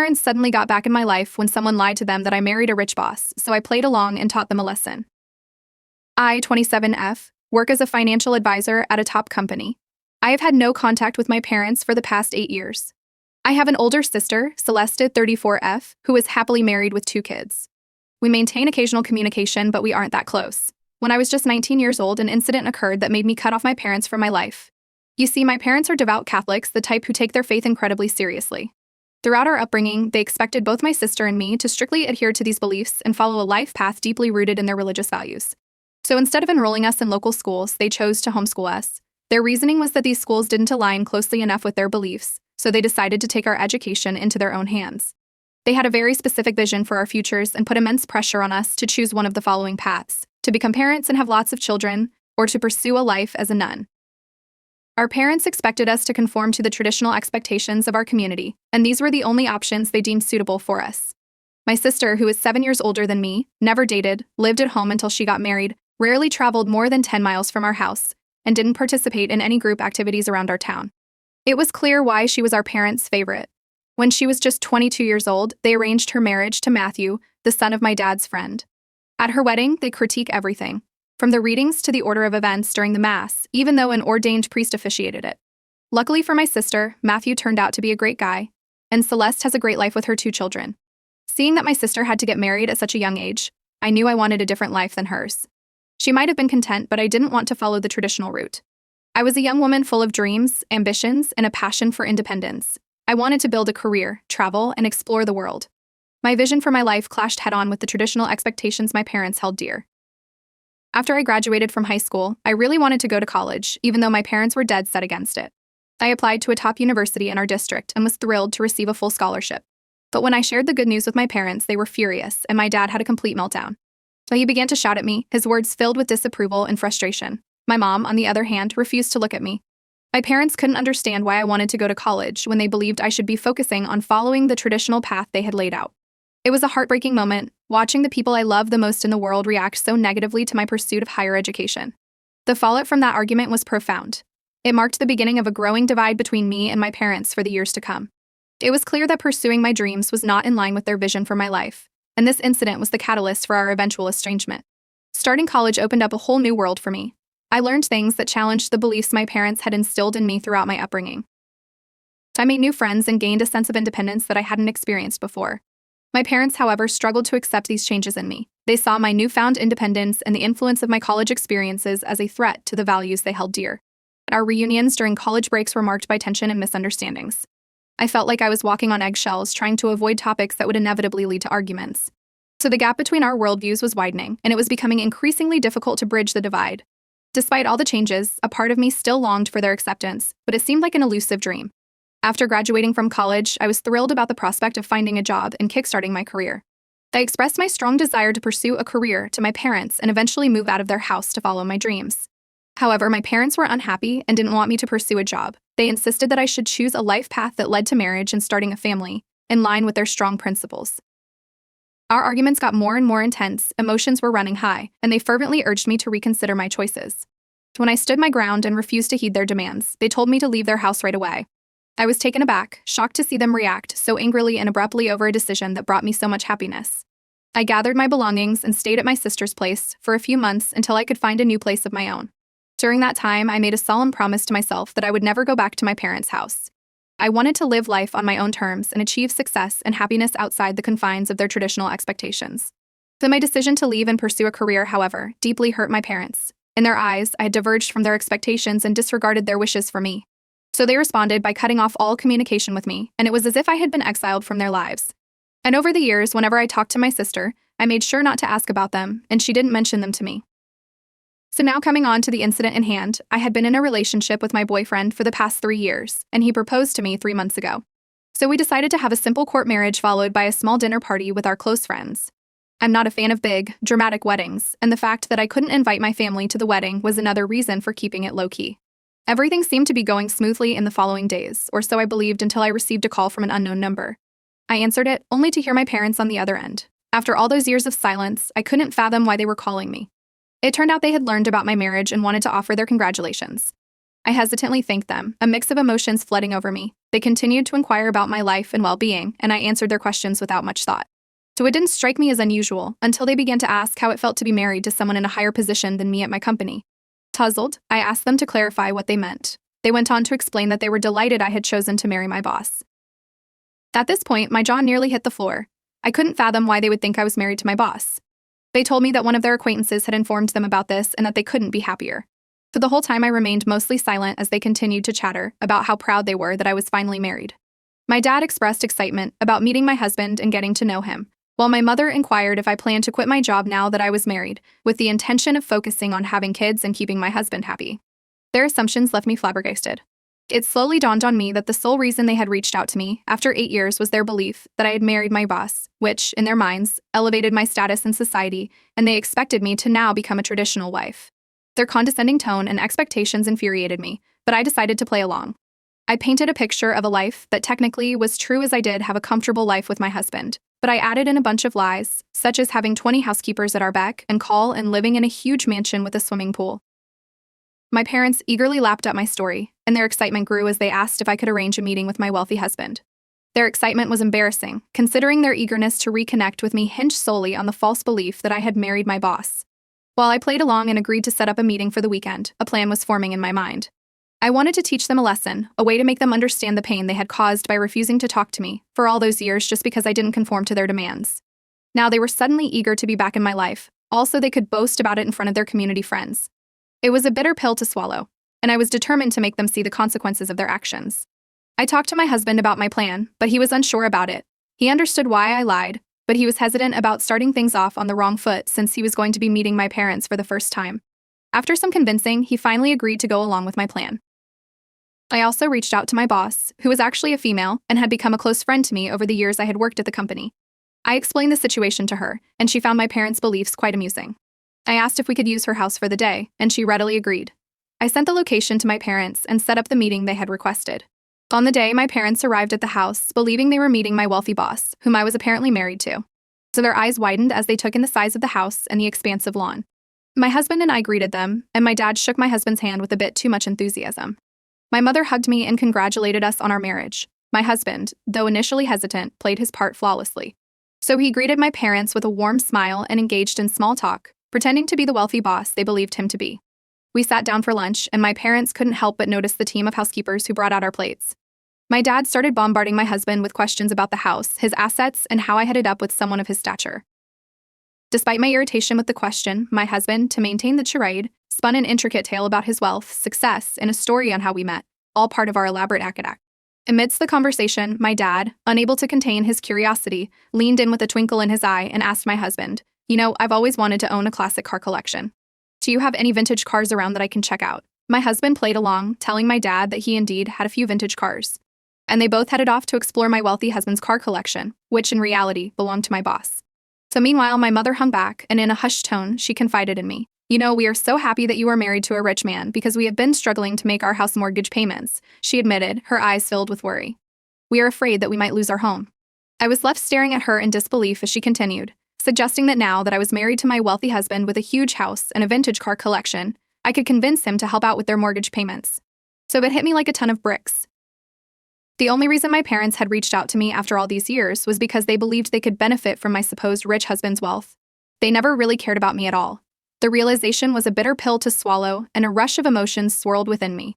parents suddenly got back in my life when someone lied to them that I married a rich boss, so I played along and taught them a lesson. I, 27F, work as a financial advisor at a top company. I have had no contact with my parents for the past 8 years. I have an older sister, Celeste, 34F, who is happily married with 2 kids. We maintain occasional communication, but we aren't that close. When I was just 19 years old, an incident occurred that made me cut off my parents from my life. You see, my parents are devout Catholics, the type who take their faith incredibly seriously. Throughout our upbringing, they expected both my sister and me to strictly adhere to these beliefs and follow a life path deeply rooted in their religious values. So instead of enrolling us in local schools, they chose to homeschool us. Their reasoning was that these schools didn't align closely enough with their beliefs, so they decided to take our education into their own hands. They had a very specific vision for our futures and put immense pressure on us to choose one of the following paths: to become parents and have lots of children, or to pursue a life as a nun. Our parents expected us to conform to the traditional expectations of our community, and these were the only options they deemed suitable for us. My sister, who is 7 years older than me, never dated, lived at home until she got married, rarely traveled more than 10 miles from our house, and didn't participate in any group activities around our town. It was clear why she was our parents' favorite. When she was just 22 years old, they arranged her marriage to Matthew, the son of my dad's friend. At her wedding, they critique everything, from the readings to the order of events during the Mass, even though an ordained priest officiated it. Luckily for my sister, Matthew turned out to be a great guy, and Celeste has a great life with her 2 children. Seeing that my sister had to get married at such a young age, I knew I wanted a different life than hers. She might have been content, but I didn't want to follow the traditional route. I was a young woman full of dreams, ambitions, and a passion for independence. I wanted to build a career, travel, and explore the world. My vision for my life clashed head-on with the traditional expectations my parents held dear. After I graduated from high school, I really wanted to go to college, even though my parents were dead set against it. I applied to a top university in our district and was thrilled to receive a full scholarship. But when I shared the good news with my parents, they were furious, and my dad had a complete meltdown. So he began to shout at me, his words filled with disapproval and frustration. My mom, on the other hand, refused to look at me. My parents couldn't understand why I wanted to go to college when they believed I should be focusing on following the traditional path they had laid out. It was a heartbreaking moment, watching the people I love the most in the world react so negatively to my pursuit of higher education. The fallout from that argument was profound. It marked the beginning of a growing divide between me and my parents for the years to come. It was clear that pursuing my dreams was not in line with their vision for my life, and this incident was the catalyst for our eventual estrangement. Starting college opened up a whole new world for me. I learned things that challenged the beliefs my parents had instilled in me throughout my upbringing. I made new friends and gained a sense of independence that I hadn't experienced before. My parents, however, struggled to accept these changes in me. They saw my newfound independence and the influence of my college experiences as a threat to the values they held dear. Our reunions during college breaks were marked by tension and misunderstandings. I felt like I was walking on eggshells, trying to avoid topics that would inevitably lead to arguments. So the gap between our worldviews was widening, and it was becoming increasingly difficult to bridge the divide. Despite all the changes, a part of me still longed for their acceptance, but it seemed like an elusive dream. After graduating from college, I was thrilled about the prospect of finding a job and kickstarting my career. I expressed my strong desire to pursue a career to my parents and eventually move out of their house to follow my dreams. However, my parents were unhappy and didn't want me to pursue a job. They insisted that I should choose a life path that led to marriage and starting a family, in line with their strong principles. Our arguments got more and more intense, emotions were running high, and they fervently urged me to reconsider my choices. When I stood my ground and refused to heed their demands, they told me to leave their house right away. I was taken aback, shocked to see them react so angrily and abruptly over a decision that brought me so much happiness. I gathered my belongings and stayed at my sister's place for a few months until I could find a new place of my own. During that time, I made a solemn promise to myself that I would never go back to my parents' house. I wanted to live life on my own terms and achieve success and happiness outside the confines of their traditional expectations. My decision to leave and pursue a career, however, deeply hurt my parents. In their eyes, I had diverged from their expectations and disregarded their wishes for me. So they responded by cutting off all communication with me, and it was as if I had been exiled from their lives. And over the years, whenever I talked to my sister, I made sure not to ask about them, and she didn't mention them to me. So now coming on to the incident in hand, I had been in a relationship with my boyfriend for the past 3 years, and he proposed to me 3 months ago. So we decided to have a simple court marriage followed by a small dinner party with our close friends. I'm not a fan of big, dramatic weddings, and the fact that I couldn't invite my family to the wedding was another reason for keeping it low-key. Everything seemed to be going smoothly in the following days, or so I believed until I received a call from an unknown number. I answered it, only to hear my parents on the other end. After all those years of silence, I couldn't fathom why they were calling me. It turned out they had learned about my marriage and wanted to offer their congratulations. I hesitantly thanked them, a mix of emotions flooding over me. They continued to inquire about my life and well-being, and I answered their questions without much thought. So it didn't strike me as unusual until they began to ask how it felt to be married to someone in a higher position than me at my company. Puzzled, I asked them to clarify what they meant. They went on to explain that they were delighted I had chosen to marry my boss. At this point, my jaw nearly hit the floor. I couldn't fathom why they would think I was married to my boss. They told me that one of their acquaintances had informed them about this and that they couldn't be happier. For the whole time, I remained mostly silent as they continued to chatter about how proud they were that I was finally married. My dad expressed excitement about meeting my husband and getting to know him, while my mother inquired if I planned to quit my job now that I was married, with the intention of focusing on having kids and keeping my husband happy. Their assumptions left me flabbergasted. It slowly dawned on me that the sole reason they had reached out to me after 8 years was their belief that I had married my boss, which, in their minds, elevated my status in society, and they expected me to now become a traditional wife. Their condescending tone and expectations infuriated me, but I decided to play along. I painted a picture of a life that technically was true, as I did have a comfortable life with my husband, but I added in a bunch of lies, such as having 20 housekeepers at our beck and call and living in a huge mansion with a swimming pool. My parents eagerly lapped up my story, and their excitement grew as they asked if I could arrange a meeting with my wealthy husband. Their excitement was embarrassing, considering their eagerness to reconnect with me hinged solely on the false belief that I had married my boss. While I played along and agreed to set up a meeting for the weekend, a plan was forming in my mind. I wanted to teach them a lesson, a way to make them understand the pain they had caused by refusing to talk to me for all those years just because I didn't conform to their demands. Now they were suddenly eager to be back in my life, also they could boast about it in front of their community friends. It was a bitter pill to swallow, and I was determined to make them see the consequences of their actions. I talked to my husband about my plan, but he was unsure about it. He understood why I lied, but he was hesitant about starting things off on the wrong foot since he was going to be meeting my parents for the first time. After some convincing, he finally agreed to go along with my plan. I also reached out to my boss, who was actually a female and had become a close friend to me over the years I had worked at the company. I explained the situation to her, and she found my parents' beliefs quite amusing. I asked if we could use her house for the day, and she readily agreed. I sent the location to my parents and set up the meeting they had requested. On the day, my parents arrived at the house, believing they were meeting my wealthy boss, whom I was apparently married to. So their eyes widened as they took in the size of the house and the expansive lawn. My husband and I greeted them, and my dad shook my husband's hand with a bit too much enthusiasm. My mother hugged me and congratulated us on our marriage. My husband, though initially hesitant, played his part flawlessly. So he greeted my parents with a warm smile and engaged in small talk, pretending to be the wealthy boss they believed him to be. We sat down for lunch, and my parents couldn't help but notice the team of housekeepers who brought out our plates. My dad started bombarding my husband with questions about the house, his assets, and how I headed up with someone of his stature. Despite my irritation with the question, my husband, to maintain the charade, spun an intricate tale about his wealth, success, and a story on how we met, all part of our elaborate act. Amidst the conversation, my dad, unable to contain his curiosity, leaned in with a twinkle in his eye and asked my husband, I've always wanted to own a classic car collection. Do you have any vintage cars around that I can check out?" My husband played along, telling my dad that he indeed had a few vintage cars. And they both headed off to explore my wealthy husband's car collection, which in reality belonged to my boss. So meanwhile, my mother hung back, and in a hushed tone, she confided in me. We are so happy that you are married to a rich man because we have been struggling to make our house mortgage payments," she admitted, her eyes filled with worry. "We are afraid that we might lose our home." I was left staring at her in disbelief as she continued, suggesting that now that I was married to my wealthy husband with a huge house and a vintage car collection, I could convince him to help out with their mortgage payments. So it hit me like a ton of bricks. The only reason my parents had reached out to me after all these years was because they believed they could benefit from my supposed rich husband's wealth. They never really cared about me at all. The realization was a bitter pill to swallow, and a rush of emotions swirled within me.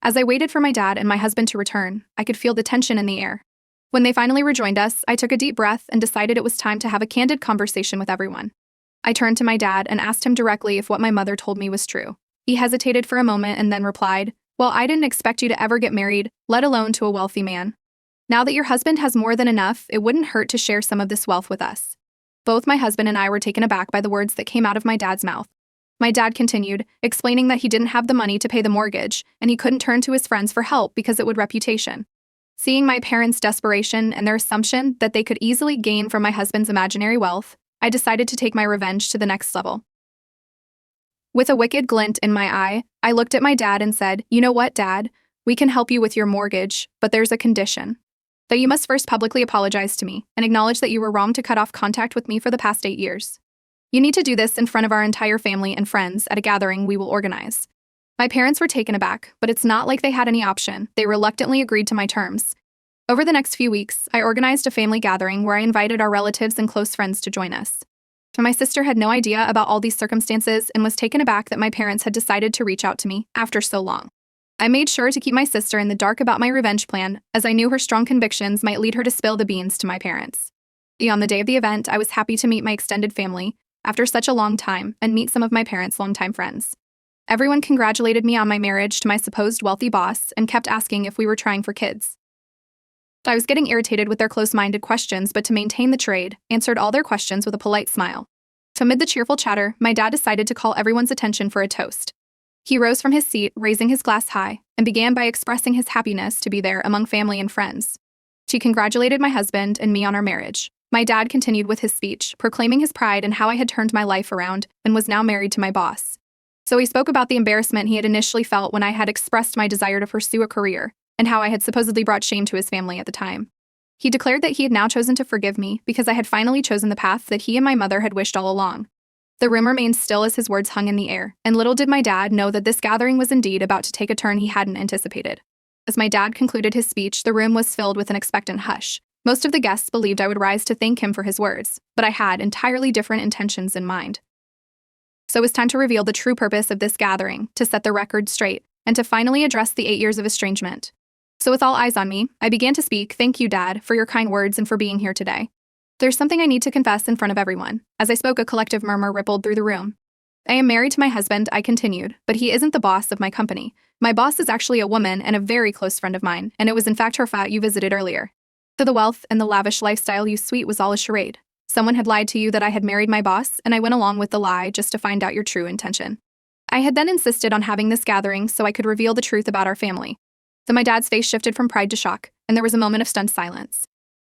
As I waited for my dad and my husband to return, I could feel the tension in the air. When they finally rejoined us, I took a deep breath and decided it was time to have a candid conversation with everyone. I turned to my dad and asked him directly if what my mother told me was true. He hesitated for a moment and then replied, "Well, I didn't expect you to ever get married, let alone to a wealthy man. Now that your husband has more than enough, it wouldn't hurt to share some of this wealth with us." Both my husband and I were taken aback by the words that came out of my dad's mouth. My dad continued, explaining that he didn't have the money to pay the mortgage, and he couldn't turn to his friends for help because it would reputation. Seeing my parents' desperation and their assumption that they could easily gain from my husband's imaginary wealth, I decided to take my revenge to the next level. With a wicked glint in my eye, I looked at my dad and said, "You know what, Dad? We can help you with your mortgage, but there's a condition. That you must first publicly apologize to me and acknowledge that you were wrong to cut off contact with me for the past 8 years. You need to do this in front of our entire family and friends at a gathering we will organize. My parents were taken aback, but it's not like they had any option. They reluctantly agreed to my terms. Over the next few weeks, I organized a family gathering where I invited our relatives and close friends to join us. My sister had no idea about all these circumstances and was taken aback that my parents had decided to reach out to me after so long. I made sure to keep my sister in the dark about my revenge plan, as I knew her strong convictions might lead her to spill the beans to my parents. On the day of the event, I was happy to meet my extended family after such a long time and meet some of my parents' longtime friends. Everyone congratulated me on my marriage to my supposed wealthy boss and kept asking if we were trying for kids. I was getting irritated with their close-minded questions, but to maintain the trade, answered all their questions with a polite smile. Amid the cheerful chatter, my dad decided to call everyone's attention for a toast. He rose from his seat, raising his glass high, and began by expressing his happiness to be there among family and friends. He congratulated my husband and me on our marriage. My dad continued with his speech, proclaiming his pride in how I had turned my life around and was now married to my boss. So he spoke about the embarrassment he had initially felt when I had expressed my desire to pursue a career, and how I had supposedly brought shame to his family at the time. He declared that he had now chosen to forgive me because I had finally chosen the path that he and my mother had wished all along. The room remained still as his words hung in the air, and little did my dad know that this gathering was indeed about to take a turn he hadn't anticipated. As my dad concluded his speech, the room was filled with an expectant hush. Most of the guests believed I would rise to thank him for his words, but I had entirely different intentions in mind. So it was time to reveal the true purpose of this gathering, to set the record straight, and to finally address the 8 years of estrangement. So with all eyes on me, I began to speak. Thank you, Dad, for your kind words and for being here today. There's something I need to confess in front of everyone. As I spoke, a collective murmur rippled through the room. I am married to my husband, I continued, but he isn't the boss of my company. My boss is actually a woman and a very close friend of mine, and it was in fact her fat you visited earlier. So the wealth and the lavish lifestyle you sweet was all a charade. Someone had lied to you that I had married my boss, and I went along with the lie just to find out your true intention. I had then insisted on having this gathering so I could reveal the truth about our family. Then my dad's face shifted from pride to shock, and there was a moment of stunned silence.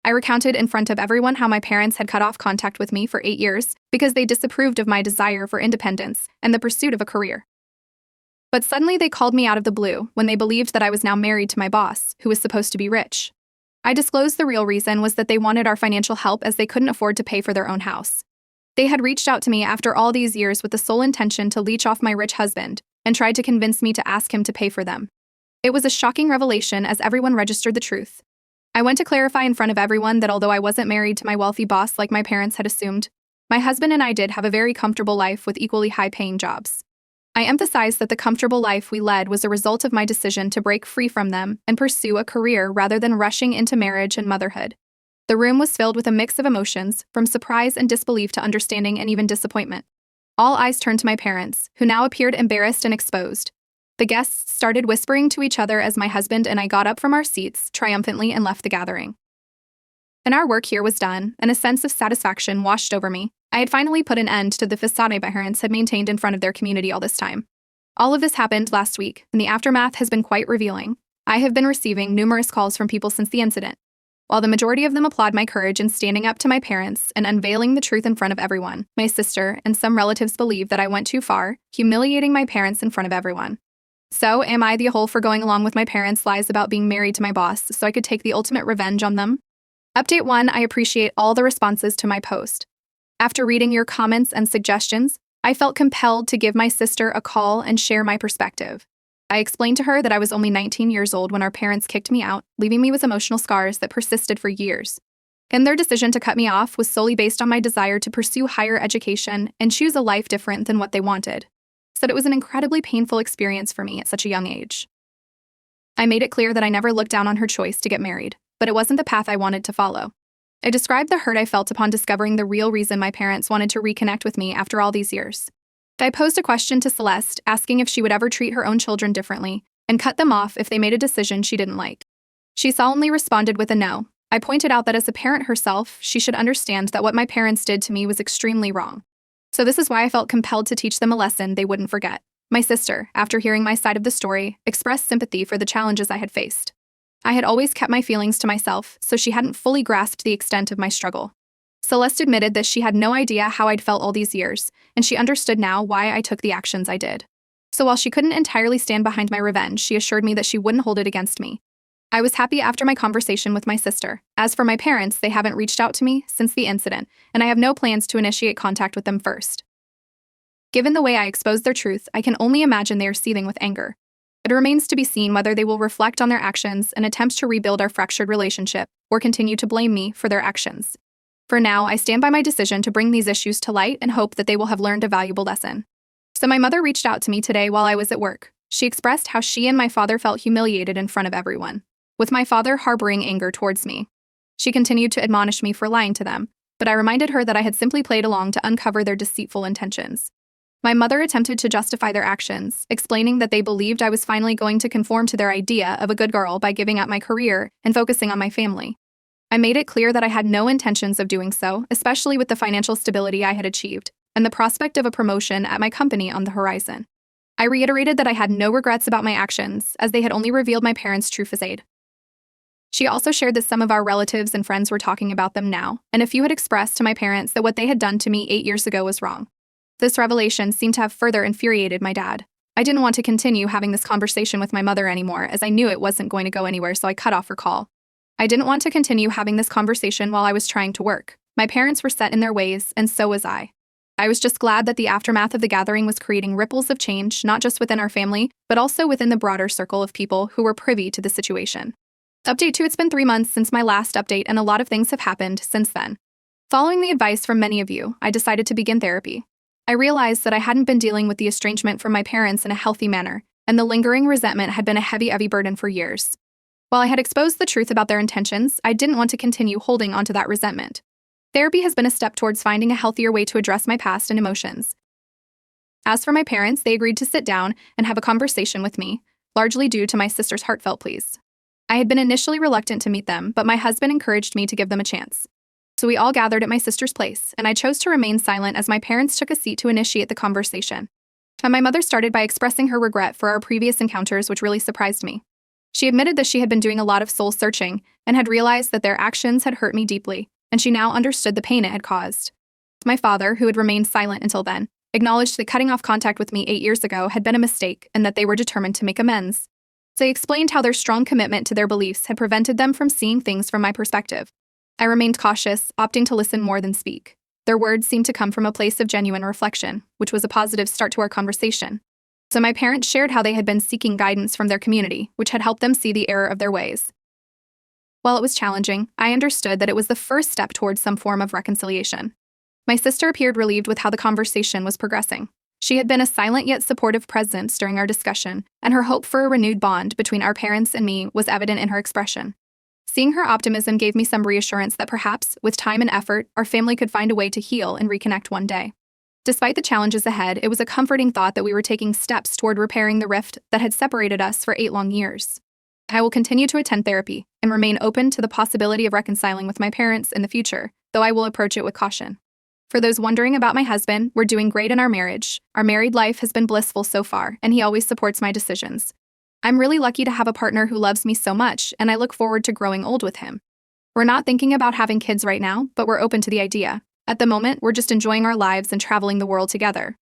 I recounted in front of everyone how my parents had cut off contact with me for 8 years because they disapproved of my desire for independence and the pursuit of a career. But suddenly they called me out of the blue when they believed that I was now married to my boss, who was supposed to be rich. I disclosed the real reason was that they wanted our financial help as they couldn't afford to pay for their own house. They had reached out to me after all these years with the sole intention to leech off my rich husband and tried to convince me to ask him to pay for them. It was a shocking revelation as everyone registered the truth. I went to clarify in front of everyone that although I wasn't married to my wealthy boss like my parents had assumed, my husband and I did have a very comfortable life with equally high-paying jobs. I emphasized that the comfortable life we led was a result of my decision to break free from them and pursue a career rather than rushing into marriage and motherhood. The room was filled with a mix of emotions, from surprise and disbelief to understanding and even disappointment. All eyes turned to my parents, who now appeared embarrassed and exposed. The guests started whispering to each other as my husband and I got up from our seats triumphantly and left the gathering. And our work here was done, and a sense of satisfaction washed over me. I had finally put an end to the facade my parents had maintained in front of their community all this time. All of this happened last week, and the aftermath has been quite revealing. I have been receiving numerous calls from people since the incident. While the majority of them applaud my courage in standing up to my parents and unveiling the truth in front of everyone, my sister and some relatives believe that I went too far, humiliating my parents in front of everyone. So, am I the whole for going along with my parents' lies about being married to my boss so I could take the ultimate revenge on them? Update 1, I appreciate all the responses to my post. After reading your comments and suggestions, I felt compelled to give my sister a call and share my perspective. I explained to her that I was only 19 years old when our parents kicked me out, leaving me with emotional scars that persisted for years. And their decision to cut me off was solely based on my desire to pursue higher education and choose a life different than what they wanted. Said it was an incredibly painful experience for me at such a young age. I made it clear that I never looked down on her choice to get married, but it wasn't the path I wanted to follow. I described the hurt I felt upon discovering the real reason my parents wanted to reconnect with me after all these years. I posed a question to Celeste, asking if she would ever treat her own children differently and cut them off if they made a decision she didn't like. She solemnly responded with a no. I pointed out that as a parent herself, she should understand that what my parents did to me was extremely wrong. So this is why I felt compelled to teach them a lesson they wouldn't forget. My sister, after hearing my side of the story, expressed sympathy for the challenges I had faced. I had always kept my feelings to myself, so she hadn't fully grasped the extent of my struggle. Celeste admitted that she had no idea how I'd felt all these years, and she understood now why I took the actions I did. So while she couldn't entirely stand behind my revenge, she assured me that she wouldn't hold it against me. I was happy after my conversation with my sister. As for my parents, they haven't reached out to me since the incident, and I have no plans to initiate contact with them first. Given the way I exposed their truth, I can only imagine they are seething with anger. It remains to be seen whether they will reflect on their actions and attempt to rebuild our fractured relationship or continue to blame me for their actions. For now, I stand by my decision to bring these issues to light and hope that they will have learned a valuable lesson. So my mother reached out to me today while I was at work. She expressed how she and my father felt humiliated in front of everyone, with my father harboring anger towards me. She continued to admonish me for lying to them, but I reminded her that I had simply played along to uncover their deceitful intentions. My mother attempted to justify their actions, explaining that they believed I was finally going to conform to their idea of a good girl by giving up my career and focusing on my family. I made it clear that I had no intentions of doing so, especially with the financial stability I had achieved and the prospect of a promotion at my company on the horizon. I reiterated that I had no regrets about my actions, as they had only revealed my parents' true facade. She also shared that some of our relatives and friends were talking about them now, and a few had expressed to my parents that what they had done to me 8 years ago was wrong. This revelation seemed to have further infuriated my dad. I didn't want to continue having this conversation with my mother anymore, as I knew it wasn't going to go anywhere, so I cut off her call. I didn't want to continue having this conversation while I was trying to work. My parents were set in their ways, and so was I. I was just glad that the aftermath of the gathering was creating ripples of change, not just within our family, but also within the broader circle of people who were privy to the situation. Update 2: It's been 3 months since my last update, and a lot of things have happened since then. Following the advice from many of you, I decided to begin therapy. I realized that I hadn't been dealing with the estrangement from my parents in a healthy manner, and the lingering resentment had been a heavy burden for years. While I had exposed the truth about their intentions, I didn't want to continue holding onto that resentment. Therapy has been a step towards finding a healthier way to address my past and emotions. As for my parents, they agreed to sit down and have a conversation with me, largely due to my sister's heartfelt pleas. I had been initially reluctant to meet them, but my husband encouraged me to give them a chance. So we all gathered at my sister's place, and I chose to remain silent as my parents took a seat to initiate the conversation. And my mother started by expressing her regret for our previous encounters, which really surprised me. She admitted that she had been doing a lot of soul-searching and had realized that their actions had hurt me deeply, and she now understood the pain it had caused. My father, who had remained silent until then, acknowledged that cutting off contact with me 8 years ago had been a mistake and that they were determined to make amends. They explained how their strong commitment to their beliefs had prevented them from seeing things from my perspective. I remained cautious, opting to listen more than speak. Their words seemed to come from a place of genuine reflection, which was a positive start to our conversation. So my parents shared how they had been seeking guidance from their community, which had helped them see the error of their ways. While it was challenging, I understood that it was the first step towards some form of reconciliation. My sister appeared relieved with how the conversation was progressing. She had been a silent yet supportive presence during our discussion, and her hope for a renewed bond between our parents and me was evident in her expression. Seeing her optimism gave me some reassurance that perhaps, with time and effort, our family could find a way to heal and reconnect one day. Despite the challenges ahead, it was a comforting thought that we were taking steps toward repairing the rift that had separated us for 8 long years. I will continue to attend therapy and remain open to the possibility of reconciling with my parents in the future, though I will approach it with caution. For those wondering about my husband, we're doing great in our marriage. Our married life has been blissful so far, and he always supports my decisions. I'm really lucky to have a partner who loves me so much, and I look forward to growing old with him. We're not thinking about having kids right now, but we're open to the idea. At the moment, we're just enjoying our lives and traveling the world together.